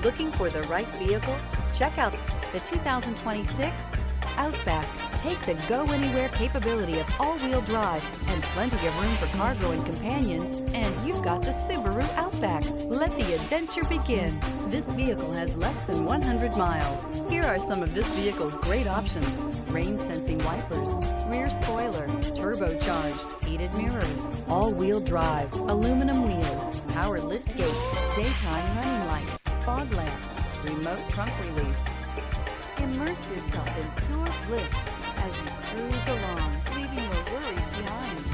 Looking for the right vehicle? Check out the 2026 Outback. Take the go-anywhere capability of all-wheel drive and plenty of room for cargo and companions, and you've got the Subaru Outback. Let the adventure begin. This vehicle has less than 100 miles. Here are some of this vehicle's great options: rain-sensing wipers, rear spoiler, turbocharged, heated mirrors, all-wheel drive, aluminum wheels, power liftgate, daytime running lights, fog lamps, remote trunk release. Immerse yourself in pure bliss as you cruise along, leaving your worries behind.